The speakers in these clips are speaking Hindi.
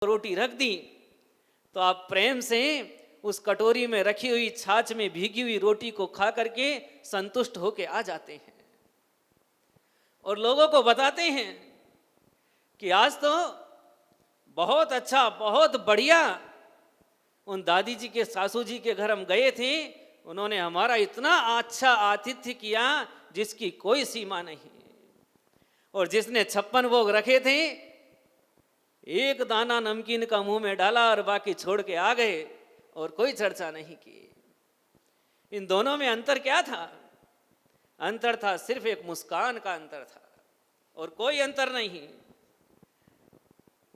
रोटी रख दी तो आप प्रेम से उस कटोरी में रखी हुई छाछ में भीगी हुई रोटी को खा करके संतुष्ट होके आ जाते हैं और लोगों को बताते हैं कि आज तो बहुत अच्छा, बहुत बढ़िया, उन दादी जी के सासू जी के घर हम गए थे, उन्होंने हमारा इतना अच्छा आतिथ्य किया जिसकी कोई सीमा नहीं। और जिसने 56 भोग रखे थे, एक दाना नमकीन का मुंह में डाला और बाकी छोड़ के आ गए और कोई चर्चा नहीं की। इन दोनों में अंतर क्या था? अंतर था सिर्फ एक मुस्कान का अंतर था और कोई अंतर नहीं।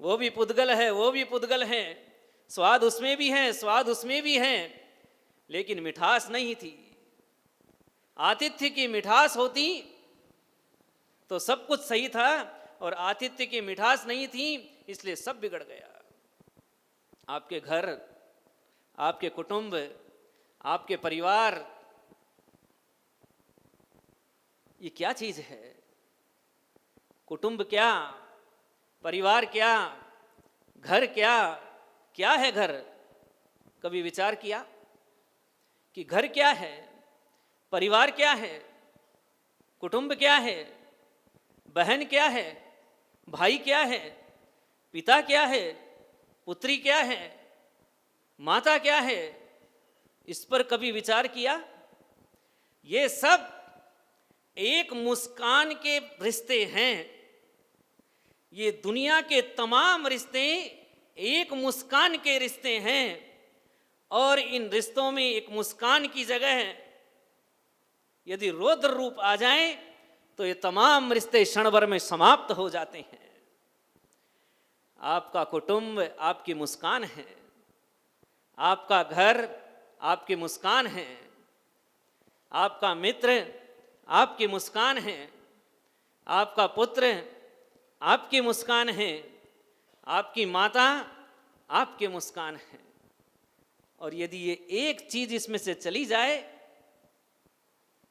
वो भी पुद्गल है, वो भी पुद्गल है, स्वाद उसमें भी है, स्वाद उसमें भी है, लेकिन मिठास नहीं थी। आतिथ्य की मिठास होती तो सब कुछ सही था, और आतिथ्य की मिठास नहीं थी, इसलिए सब बिगड़ गया। आपके घर, आपके कुटुंब, आपके परिवार, ये क्या चीज है? कुटुंब क्या, परिवार क्या, घर क्या? क्या है घर? कभी विचार किया कि घर क्या है, परिवार क्या है, कुटुंब क्या है, बहन क्या है, भाई क्या है, पिता क्या है, पुत्री क्या है, माता क्या है? इस पर कभी विचार किया? ये सब एक मुस्कान के रिश्ते हैं। ये दुनिया के तमाम रिश्ते एक मुस्कान के रिश्ते हैं, और इन रिश्तों में एक मुस्कान की जगह यदि रौद्र रूप आ जाए तो ये तमाम रिश्ते क्षण भर में समाप्त हो जाते हैं। आपका कुटुंब आपकी मुस्कान है, आपका घर आपकी मुस्कान है, आपका मित्र आपकी मुस्कान है, आपका पुत्र आपकी मुस्कान है, आपकी माता आपकी मुस्कान है। और यदि ये एक चीज इसमें से चली जाए,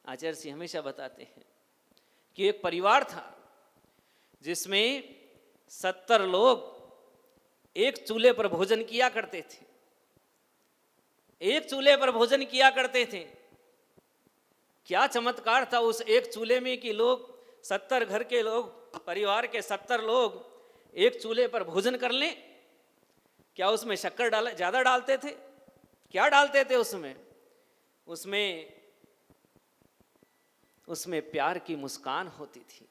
आचार्य जी हमेशा बताते हैं कि एक परिवार था जिसमें 70 लोग एक चूल्हे पर भोजन किया करते थे, एक चूल्हे पर भोजन किया करते थे। क्या चमत्कार था उस एक चूल्हे में कि लोग 70 घर के लोग, परिवार के 70 लोग एक चूल्हे पर भोजन कर लें। क्या उसमें शक्कर ज्यादा डालते थे? क्या डालते थे उसमें? उसमें प्यार की मुस्कान होती थी।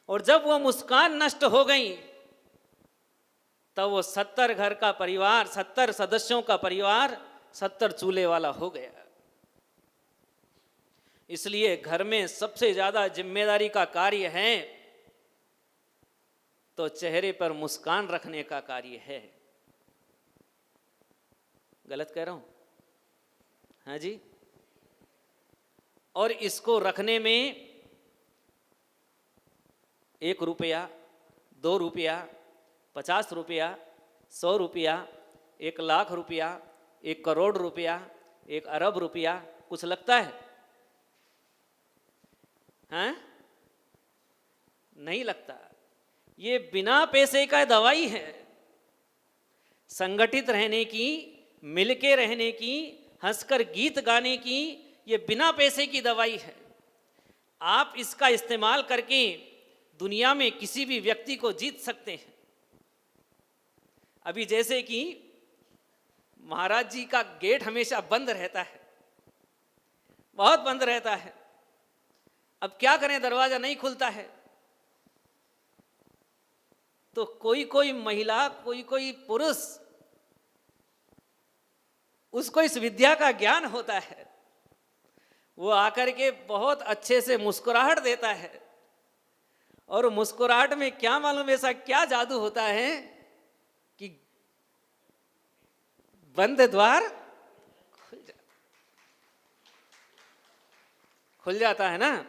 और जब वो मुस्कान नष्ट हो गई तब वो 70 घर का परिवार, 70 सदस्यों का परिवार 70 चूल्हे वाला हो गया। इसलिए घर में सबसे ज्यादा जिम्मेदारी का कार्य है तो चेहरे पर मुस्कान रखने का कार्य है। गलत कह रहा हूं? हाँ जी। और इसको रखने में 1 रुपया, 2 रुपया, 50 रुपया, 100 रुपया, 1 लाख रुपया, 1 करोड़ रुपया, 1 अरब रुपया कुछ लगता है? हैं? नहीं लगता। ये बिना पैसे का दवाई है। संगठित रहने की, मिलके रहने की, हंसकर गीत गाने की, ये बिना पैसे की दवाई है। आप इसका इस्तेमाल करके दुनिया में किसी भी व्यक्ति को जीत सकते हैं। अभी जैसे कि महाराज जी का गेट हमेशा बंद रहता है, बहुत बंद रहता है। अब क्या करें, दरवाजा नहीं खुलता है। तो कोई कोई महिला, कोई कोई पुरुष, उसको इस विद्या का ज्ञान होता है। वो आकर के बहुत अच्छे से मुस्कुराहट देता है, और मुस्कुराहट में क्या मालूम ऐसा क्या जादू होता है कि बंद द्वार खुल जाता है ना।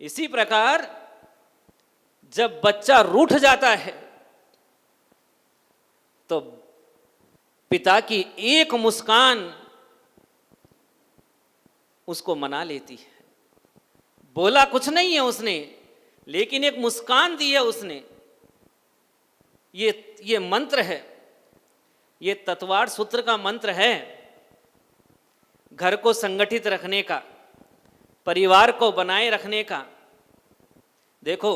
इसी प्रकार जब बच्चा रूठ जाता है तो पिता की एक मुस्कान उसको मना लेती है। बोला कुछ नहीं है उसने, लेकिन एक मुस्कान दी है उसने। ये ये मंत्र है, ये तत्वार्थ सूत्र का मंत्र है घर को संगठित रखने का, परिवार को बनाए रखने का। देखो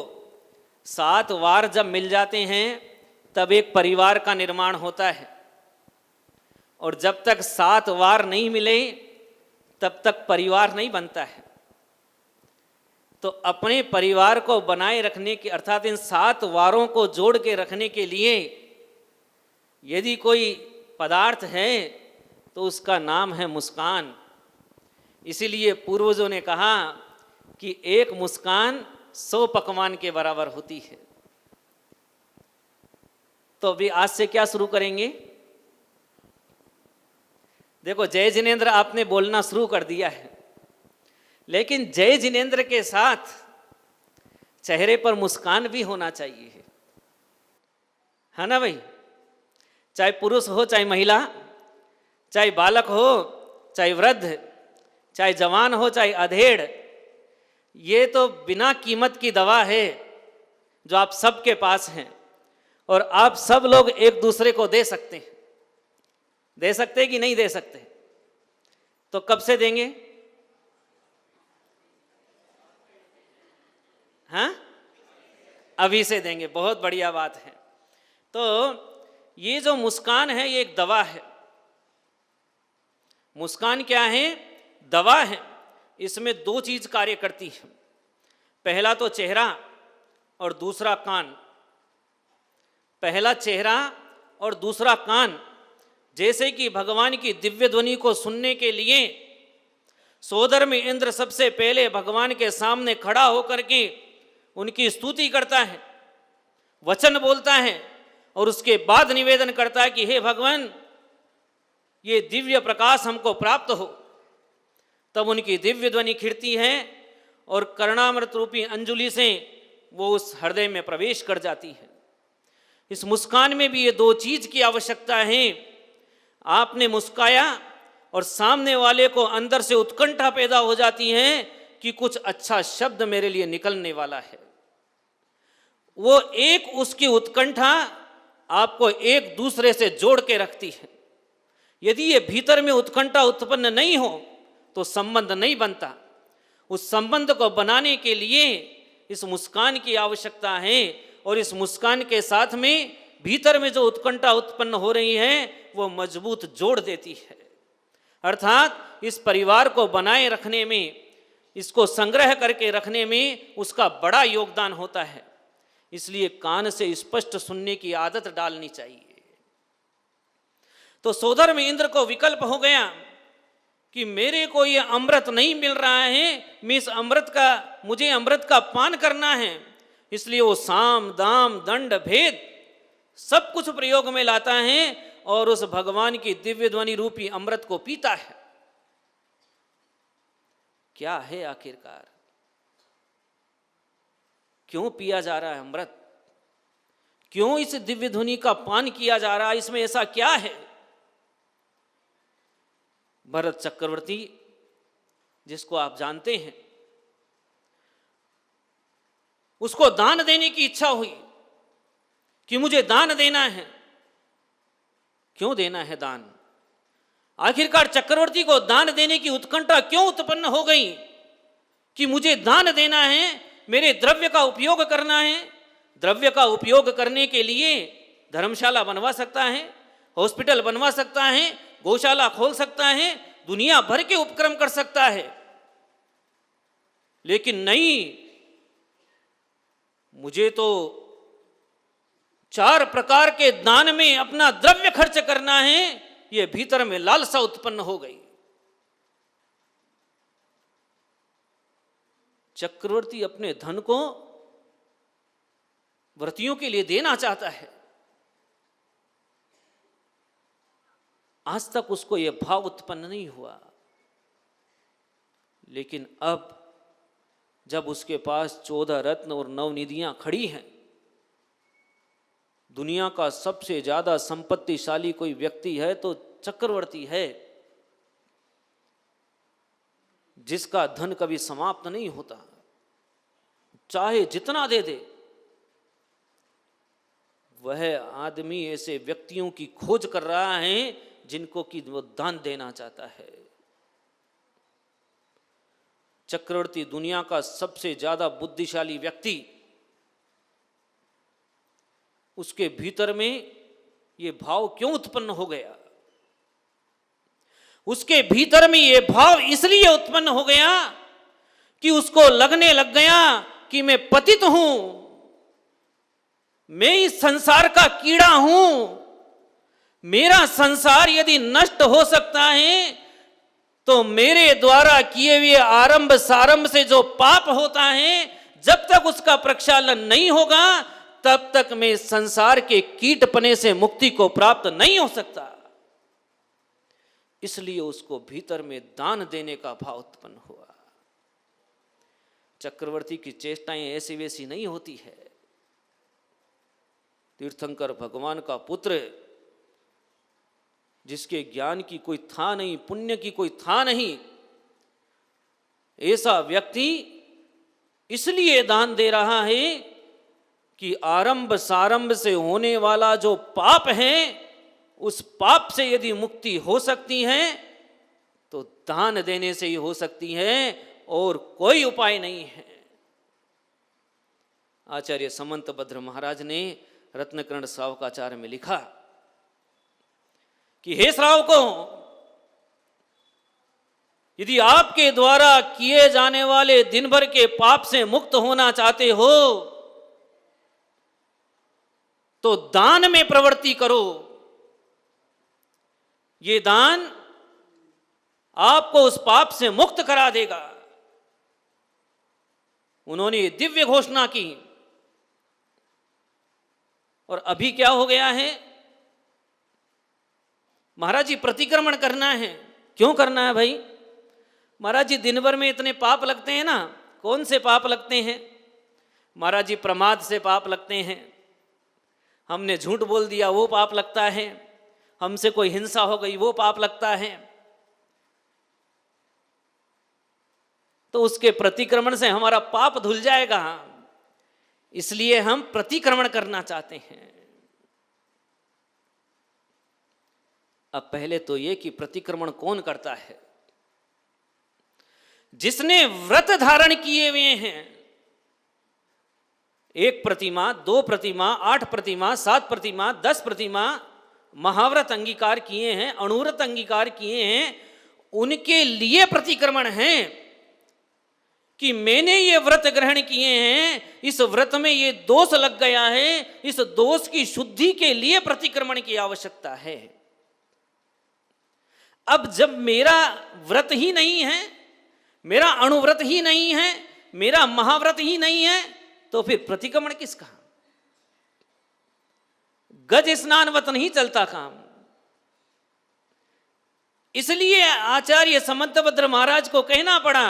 7 वार जब मिल जाते हैं तब एक परिवार का निर्माण होता है, और जब तक 7 वार नहीं मिले तब तक परिवार नहीं बनता है। तो अपने परिवार को बनाए रखने के अर्थात इन 7 वारों को जोड़ के रखने के लिए यदि कोई पदार्थ है तो उसका नाम है मुस्कान। इसीलिए पूर्वजों ने कहा कि एक मुस्कान 100 पकवान के बराबर होती है। तो अभी आज से क्या शुरू करेंगे? देखो जय जिनेंद्र आपने बोलना शुरू कर दिया है, लेकिन जय जिनेंद्र के साथ चेहरे पर मुस्कान भी होना चाहिए, है ना भाई? चाहे पुरुष हो चाहे महिला, चाहे बालक हो चाहे वृद्ध, चाहे जवान हो चाहे अधेड़, ये तो बिना कीमत की दवा है जो आप सबके पास हैं, और आप सब लोग एक दूसरे को दे सकते हैं। दे सकते कि नहीं दे सकते? तो कब से देंगे? हाँ, अभी से देंगे। बहुत बढ़िया बात है। तो ये जो मुस्कान है ये एक दवा है। मुस्कान क्या है? दवा है। इसमें 2 चीज कार्य करती है, पहला तो चेहरा और दूसरा कान। पहला चेहरा और दूसरा कान। जैसे कि भगवान की दिव्य ध्वनि को सुनने के लिए सोदर में इंद्र सबसे पहले भगवान के सामने खड़ा होकर के उनकी स्तुति करता है, वचन बोलता है, और उसके बाद निवेदन करता है कि हे भगवान ये दिव्य प्रकाश हमको प्राप्त हो। तब उनकी दिव्य ध्वनि खिड़ती है और कर्णामृत रूपी अंजुलि से वो उस हृदय में प्रवेश कर जाती है। इस मुस्कान में भी ये 2 चीज की आवश्यकता है। आपने मुस्काया और सामने वाले को अंदर से उत्कंठा पैदा हो जाती है कि कुछ अच्छा शब्द मेरे लिए निकलने वाला है। वो एक उसकी उत्कंठा आपको एक दूसरे से जोड़ के रखती है। यदि ये भीतर में उत्कंठा उत्पन्न नहीं हो तो संबंध नहीं बनता। उस संबंध को बनाने के लिए इस मुस्कान की आवश्यकता है, और इस मुस्कान के साथ में भीतर में जो उत्कंठा उत्पन्न हो रही है वो मजबूत जोड़ देती है। अर्थात इस परिवार को बनाए रखने में, इसको संग्रह करके रखने में उसका बड़ा योगदान होता है। इसलिए कान से स्पष्ट सुनने की आदत डालनी चाहिए। तो सोदर में इंद्र को विकल्प हो गया कि मेरे को ये अमृत नहीं मिल रहा है, मैं इस मुझे अमृत का पान करना है। इसलिए वो साम दाम दंड भेद सब कुछ प्रयोग में लाता है और उस भगवान की दिव्य ध्वनि रूपी अमृत को पीता है। क्या है आखिरकार? क्यों पिया जा रहा है अमृत? क्यों इस दिव्य ध्वनि का पान किया जा रहा है? इसमें ऐसा क्या है? भरत चक्रवर्ती, जिसको आप जानते हैं, उसको दान देने की इच्छा हुई कि मुझे दान देना है। क्यों देना है दान? आखिरकार चक्रवर्ती को दान देने की उत्कंठा क्यों उत्पन्न हो गई कि मुझे दान देना है, मेरे द्रव्य का उपयोग करना है। द्रव्य का उपयोग करने के लिए धर्मशाला बनवा सकता है, हॉस्पिटल बनवा सकता है, गौशाला खोल सकता है, दुनिया भर के उपक्रम कर सकता है, लेकिन नहीं, मुझे तो 4 प्रकार के दान में अपना द्रव्य खर्च करना है। ये भीतर में लालसा उत्पन्न हो गई। चक्रवर्ती अपने धन को व्रतियों के लिए देना चाहता है। आज तक उसको यह भाव उत्पन्न नहीं हुआ, लेकिन अब जब उसके पास 14 रत्न और 9 निधियां खड़ी हैं, दुनिया का सबसे ज्यादा संपत्तिशाली कोई व्यक्ति है तो चक्रवर्ती है, जिसका धन कभी समाप्त नहीं होता, चाहे जितना दे दे वह आदमी ऐसे व्यक्तियों की खोज कर रहा है जिनको कि वो दान देना चाहता है। चक्रवर्ती दुनिया का सबसे ज्यादा बुद्धिशाली व्यक्ति, उसके भीतर में ये भाव क्यों उत्पन्न हो गया? उसके भीतर में ये भाव इसलिए उत्पन्न हो गया कि उसको लगने लग गया कि मैं पतित हूं, मैं इस संसार का कीड़ा हूं, मेरा संसार यदि नष्ट हो सकता है तो मेरे द्वारा किए हुए आरंभ सारंभ से जो पाप होता है, जब तक उसका प्रक्षालन नहीं होगा तब तक मैं संसार के कीटपने से मुक्ति को प्राप्त नहीं हो सकता। इसलिए उसको भीतर में दान देने का भाव उत्पन्न हुआ। चक्रवर्ती की चेष्टाएं ऐसी वैसी नहीं होती है। तीर्थंकर भगवान का पुत्र, जिसके ज्ञान की कोई था नहीं, पुण्य की कोई था नहीं, ऐसा व्यक्ति इसलिए दान दे रहा है कि आरंभ सारंभ से होने वाला जो पाप है, उस पाप से यदि मुक्ति हो सकती है तो दान देने से ही हो सकती है, और कोई उपाय नहीं है। आचार्य समंतभद्र महाराज ने रत्नकर्ण श्रावकाचार्य में लिखा कि हे श्रावको, यदि आपके द्वारा किए जाने वाले दिन भर के पाप से मुक्त होना चाहते हो तो दान में प्रवृत्ति करो। ये दान आपको उस पाप से मुक्त करा देगा। उन्होंने दिव्य घोषणा की। और अभी क्या हो गया है? महाराज जी प्रतिक्रमण करना है। क्यों करना है भाई? महाराज जी दिन भर में इतने पाप लगते हैं ना। कौन से पाप लगते हैं? महाराज जी प्रमाद से पाप लगते हैं, हमने झूठ बोल दिया वो पाप लगता है, हमसे कोई हिंसा हो गई वो पाप लगता है। तो उसके प्रतिक्रमण से हमारा पाप धुल जाएगा, इसलिए हम प्रतिक्रमण करना चाहते हैं। अब पहले तो ये कि प्रतिक्रमण कौन करता है? जिसने व्रत धारण किए हुए हैं, 1 प्रतिमा, 2 प्रतिमा, 8 प्रतिमा, 7 प्रतिमा, 10 प्रतिमा महाव्रत अंगीकार किए हैं, अणुव्रत अंगीकार किए हैं, उनके लिए प्रतिक्रमण है कि मैंने ये व्रत ग्रहण किए हैं, इस व्रत में ये दोष लग गया है, इस दोष की शुद्धि के लिए प्रतिक्रमण की आवश्यकता है। अब जब मेरा व्रत ही नहीं है, मेरा अणुव्रत ही नहीं है, मेरा महाव्रत ही नहीं है, तो फिर प्रतिक्रमण किसका? गज स्नानवत नहीं चलता काम। इसलिए आचार्य समंतभद्र महाराज को कहना पड़ा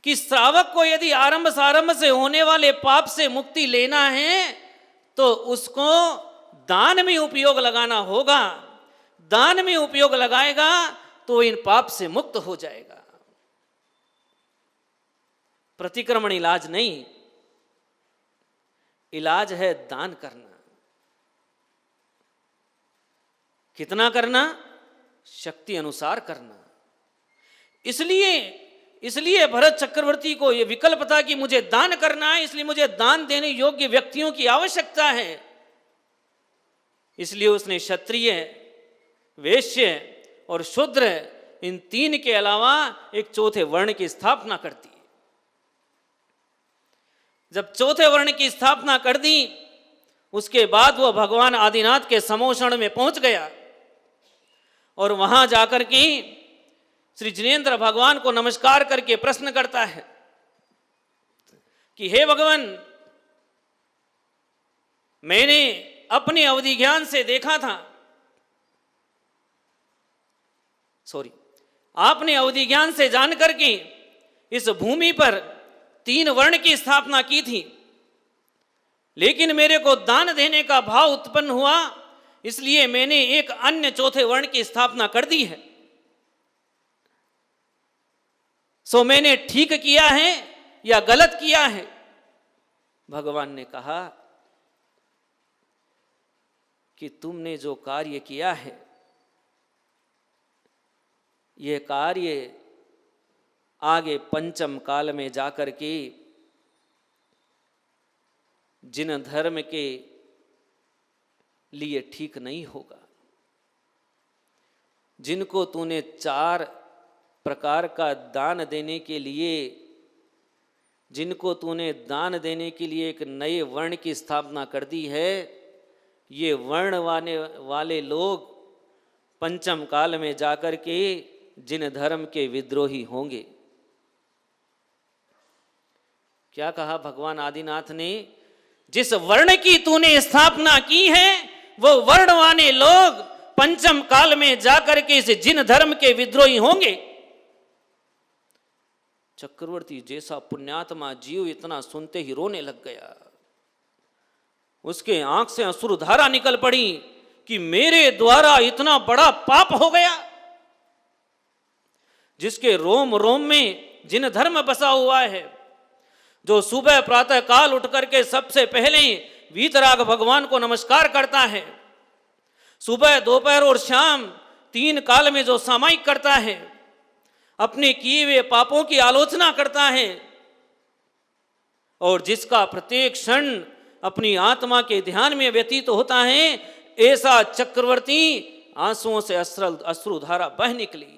कि श्रावक को यदि आरंभ सारंभ से होने वाले पाप से मुक्ति लेना है तो उसको दान में उपयोग लगाना होगा। दान में उपयोग लगाएगा तो इन पाप से मुक्त हो जाएगा। प्रतिक्रमण इलाज नहीं, इलाज है दान करना। कितना करना? शक्ति अनुसार करना। इसलिए भरत चक्रवर्ती को यह विकल्प था कि मुझे दान करना है, इसलिए मुझे दान देने योग्य व्यक्तियों की आवश्यकता है। इसलिए उसने क्षत्रिय, वैश्य और शूद्र, इन 3 के अलावा एक चौथे वर्ण की स्थापना कर दी। जब चौथे वर्ण की स्थापना कर दी, उसके बाद वह भगवान आदिनाथ के समोषण में पहुंच गया और वहां जाकर के श्री जिनेंद्र भगवान को नमस्कार करके प्रश्न करता है कि हे भगवान, मैंने अपने अवधि ज्ञान से देखा था, आपने अवधि ज्ञान से जान करके इस भूमि पर 3 वर्ण की स्थापना की थी, लेकिन मेरे को दान देने का भाव उत्पन्न हुआ, इसलिए मैंने एक अन्य चौथे वर्ण की स्थापना कर दी है। सो मैंने ठीक किया है या गलत किया है? भगवान ने कहा कि तुमने जो कार्य किया है, ये कार्य आगे पंचम काल में जाकर के जिन धर्म के लिए ठीक नहीं होगा, जिनको तूने 4 प्रकार का दान देने के लिए, जिनको तूने दान देने के लिए एक नए वर्ण की स्थापना कर दी है, ये वर्ण वाले लोग पंचम काल में जाकर के जिन धर्म के विद्रोही होंगे। क्या कहा भगवान आदिनाथ ने? जिस वर्ण की तूने स्थापना की है वो वर्ण वाले लोग पंचम काल में जाकर के इस जिन धर्म के विद्रोही होंगे। चक्रवर्ती जैसा पुण्यात्मा जीव इतना सुनते ही रोने लग गया। उसके आंख से अश्रुधारा निकल पड़ी कि मेरे द्वारा इतना बड़ा पाप हो गया। जिसके रोम रोम में जिन धर्म बसा हुआ है, जो सुबह प्रातः काल उठ करके सबसे पहले वीतराग भगवान को नमस्कार करता है, सुबह दोपहर और शाम 3 काल में जो सामायिक करता है, अपने किए हुए पापों की आलोचना करता है, और जिसका प्रत्येक क्षण अपनी आत्मा के ध्यान में व्यतीत होता है, ऐसा चक्रवर्ती आंसुओं से अश्रुधारा बह निकली।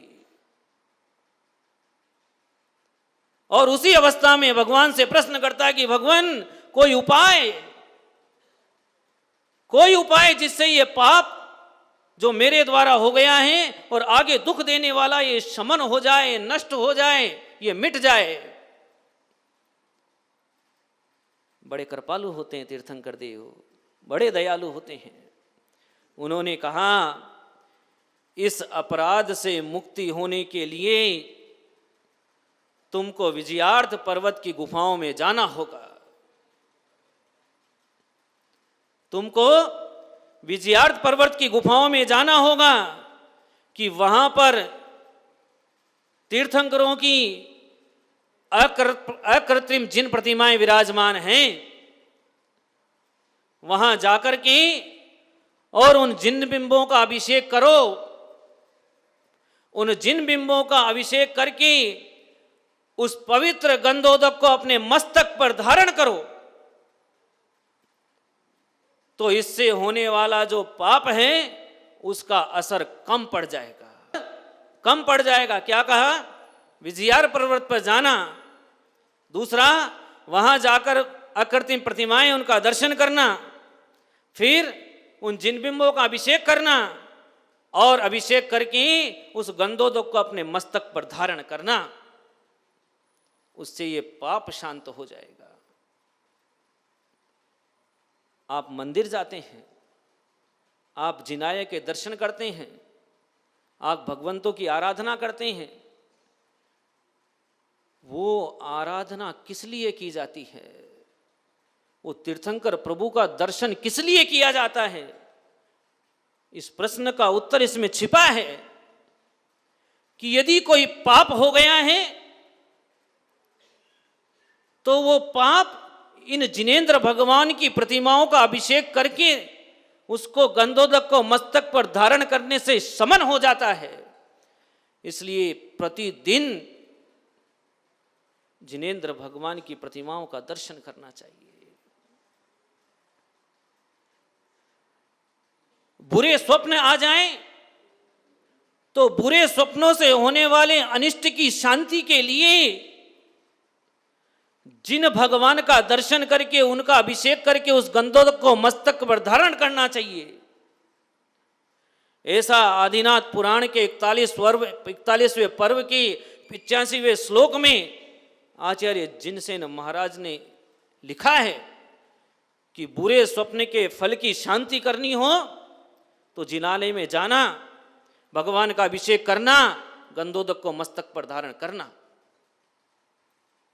और उसी अवस्था में भगवान से प्रश्न करता है कि भगवान कोई उपाय जिससे ये पाप जो मेरे द्वारा हो गया है और आगे दुख देने वाला ये शमन हो जाए, नष्ट हो जाए, ये मिट जाए। बड़े कृपालु होते हैं तीर्थंकर देव, बड़े दयालु होते हैं। उन्होंने कहा इस अपराध से मुक्ति होने के लिए तुमको विजयार्थ पर्वत की गुफाओं में जाना होगा। तुमको विजयार्थ पर्वत की गुफाओं में जाना होगा कि वहां पर तीर्थंकरों की अकृत्रिम जिन प्रतिमाएं विराजमान हैं, वहां जाकर के और उन जिन बिंबों का अभिषेक करो। उन जिन बिंबों का अभिषेक करके उस पवित्र गंधोदक को अपने मस्तक पर धारण करो, तो इससे होने वाला जो पाप है उसका असर कम पड़ जाएगा। क्या कहा? विजयार पर्वत पर जाना। दूसरा, वहां जाकर अकृत्रिम प्रतिमाएं उनका दर्शन करना, फिर उन जिन बिंबों का अभिषेक करना, और अभिषेक करके उस गंधोदक को अपने मस्तक पर धारण करना। उससे ये पाप शांत हो जाएगा। आप मंदिर जाते हैं, आप जिनालय के दर्शन करते हैं, आप भगवंतों की आराधना करते हैं, वो आराधना किस लिए की जाती है? वो तीर्थंकर प्रभु का दर्शन किस लिए किया जाता है? इस प्रश्न का उत्तर इसमें छिपा है कि यदि कोई पाप हो गया है तो वो पाप इन जिनेंद्र भगवान की प्रतिमाओं का अभिषेक करके उसको गंधोदक को मस्तक पर धारण करने से शमन हो जाता है। इसलिए प्रतिदिन जिनेंद्र भगवान की प्रतिमाओं का दर्शन करना चाहिए। बुरे स्वप्न आ जाएं तो बुरे स्वप्नों से होने वाले अनिष्ट की शांति के लिए जिन भगवान का दर्शन करके उनका अभिषेक करके उस गंधोदक को मस्तक पर धारण करना चाहिए। ऐसा आदिनाथ पुराण के 41वें पर्व के 85वें श्लोक में आचार्य जिनसेन महाराज ने लिखा है कि बुरे स्वप्न के फल की शांति करनी हो तो जिनालय में जाना, भगवान का अभिषेक करना, गंधोदक को मस्तक पर धारण करना,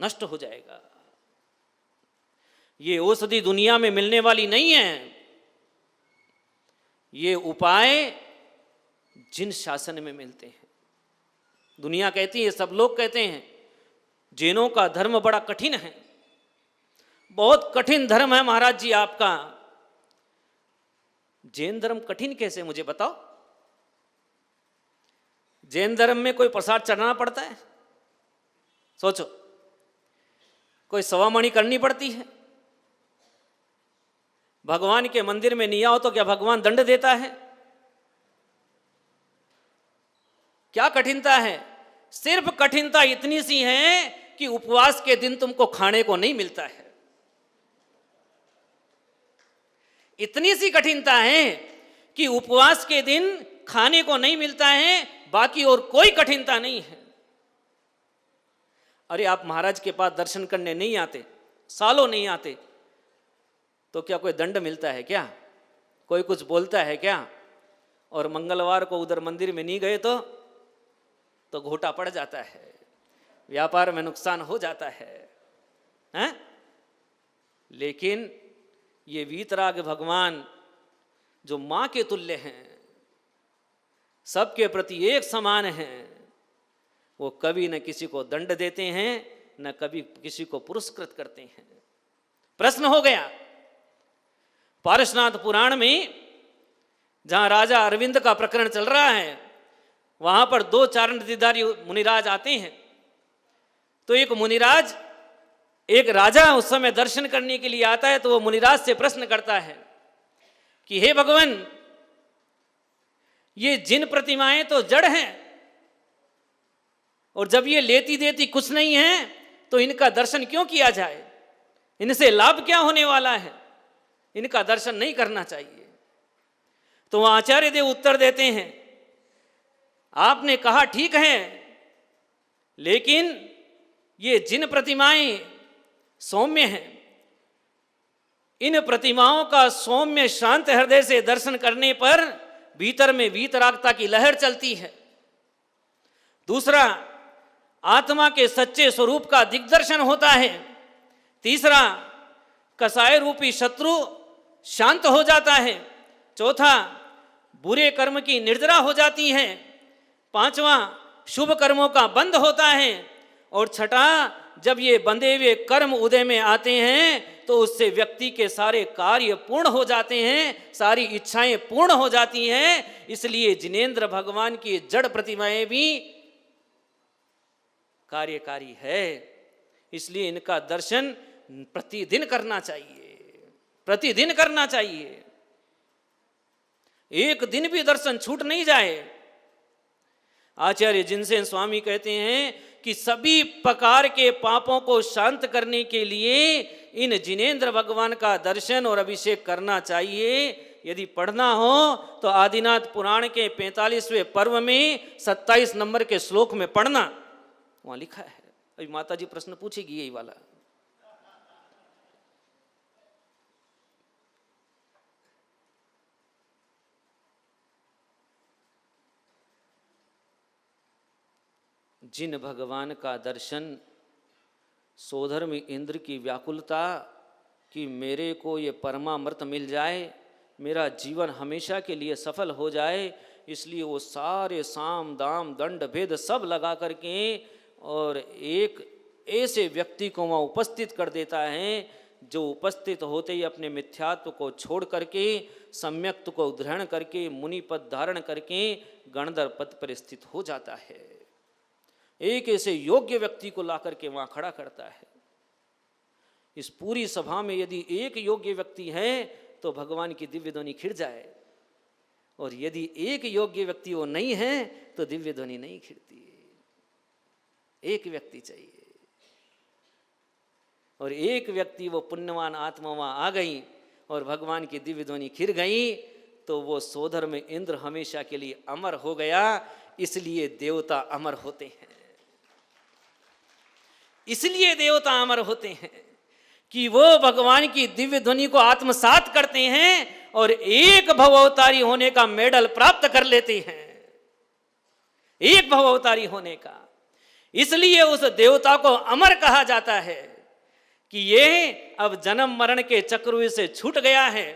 नष्ट हो जाएगा। ये औषधि दुनिया में मिलने वाली नहीं है। ये उपाय जिन शासन में मिलते हैं। दुनिया कहती है, सब लोग कहते हैं जैनों का धर्म बड़ा कठिन है, बहुत कठिन धर्म है महाराज जी आपका। जैन धर्म कठिन कैसे, मुझे बताओ। जैन धर्म में कोई प्रसाद चढ़ाना पड़ता है? सोचो, कोई सवामणि करनी पड़ती है? भगवान के मंदिर में नहीं आओ तो क्या भगवान दंड देता है? क्या कठिनता है? सिर्फ कठिनता इतनी सी है कि उपवास के दिन तुमको खाने को नहीं मिलता है। इतनी सी कठिनता है कि उपवास के दिन खाने को नहीं मिलता है, बाकी और कोई कठिनता नहीं है। अरे आप महाराज के पास दर्शन करने नहीं आते, सालों नहीं आते, तो क्या कोई दंड मिलता है क्या? कोई कुछ बोलता है क्या? और मंगलवार को उधर मंदिर में नहीं गए तो घोटा पड़ जाता है, व्यापार में नुकसान हो जाता है? लेकिन ये वीतराग भगवान जो माँ के तुल्य हैं, सबके प्रति एक समान हैं, वो कभी न किसी को दंड देते हैं, न कभी किसी को पुरस्कृत करते हैं। प्रश्न हो गया, पारसनाथ पुराण में जहां राजा अरविंद का प्रकरण चल रहा है, वहां पर दो चारण दीदारी मुनिराज आते हैं। तो एक मुनिराज, एक राजा उस समय दर्शन करने के लिए आता है, तो वो मुनिराज से प्रश्न करता है कि हे भगवान, ये जिन प्रतिमाएं तो जड़ हैं, और जब ये लेती देती कुछ नहीं है तो इनका दर्शन क्यों किया जाए? इनसे लाभ क्या होने वाला है? इनका दर्शन नहीं करना चाहिए। तो वह आचार्य देव उत्तर देते हैं, आपने कहा ठीक है, लेकिन ये जिन प्रतिमाएं सौम्य हैं, इन प्रतिमाओं का सौम्य शांत हृदय से दर्शन करने पर भीतर में वीतरागता की लहर चलती है। दूसरा, आत्मा के सच्चे स्वरूप का दिग्दर्शन होता है। तीसरा, कसाय रूपी शत्रु शांत हो जाता है। चौथा, बुरे कर्म की निर्जरा हो जाती है। पांचवा, शुभ कर्मों का बंध होता है। और छठा, जब ये बंधे हुए कर्म उदय में आते हैं तो उससे व्यक्ति के सारे कार्य पूर्ण हो जाते हैं, सारी इच्छाएं पूर्ण हो जाती हैं। इसलिए जिनेंद्र भगवान की जड़ प्रतिमाएं भी कार्यकारी है, इसलिए इनका दर्शन प्रतिदिन करना चाहिए, प्रतिदिन करना चाहिए। एक दिन भी दर्शन छूट नहीं जाए। आचार्य जिनसेन स्वामी कहते हैं कि सभी प्रकार के पापों को शांत करने के लिए इन जिनेंद्र भगवान का दर्शन और अभिषेक करना चाहिए। यदि पढ़ना हो तो आदिनाथ पुराण के 45वें पर्व में 27 नंबर के श्लोक में पढ़ना, वहां लिखा है। अभी माता जी प्रश्न पूछेगी यही वाला। जिन भगवान का दर्शन सोधर्म इंद्र की व्याकुलता कि मेरे को ये परमामृत मिल जाए, मेरा जीवन हमेशा के लिए सफल हो जाए, इसलिए वो सारे साम दाम दंड भेद सब लगा करके और एक ऐसे व्यक्ति को वहाँ उपस्थित कर देता है जो उपस्थित होते ही अपने मिथ्यात्व को छोड़ करके सम्यक्त्व को ग्रहण करके मुनि पद धारण करके गणधर पद पर स्थित हो जाता है। एक ऐसे योग्य व्यक्ति को ला करके वहाँ खड़ा करता है। इस पूरी सभा में यदि एक योग्य व्यक्ति है तो भगवान की दिव्य ध्वनि खिड़ जाए, और यदि एक योग्य व्यक्ति वो नहीं है तो दिव्य ध्वनि नहीं खिड़ती। एक व्यक्ति चाहिए, और एक व्यक्ति वो पुण्यवान आत्मा वहाँ आ गई और भगवान की दिव्य ध्वनि खिड़ गई तो वो सोधर में इंद्र हमेशा के लिए अमर हो गया। इसलिए देवता अमर होते हैं, इसलिए देवता अमर होते हैं कि वो भगवान की दिव्य ध्वनि को आत्मसात करते हैं और एक भवअवतारी होने का मेडल प्राप्त कर लेते हैं, एक भवअवतारी होने का। इसलिए उस देवता को अमर कहा जाता है कि ये अब जन्म मरण के चक्रव्यूह से छूट गया है।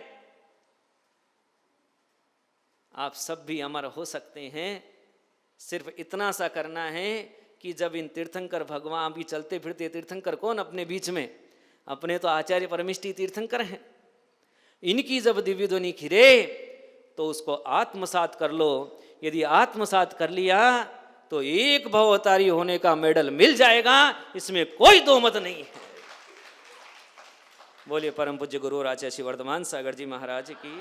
आप सब भी अमर हो सकते हैं, सिर्फ इतना सा करना है कि जब इन तीर्थंकर भगवान भी चलते फिरते तीर्थंकर कौन अपने बीच में, अपने तो आचार्य परमिष्टि तीर्थंकर हैं, इनकी जब दिव्य ध्वनि खिरे तो उसको आत्मसात कर लो। यदि आत्मसात कर लिया तो एक भवतारी होने का मेडल मिल जाएगा, इसमें कोई दो मत नहीं है। बोलिए परम पूज्य गुरु आचार्य श्री वर्धमान सागर जी महाराज की।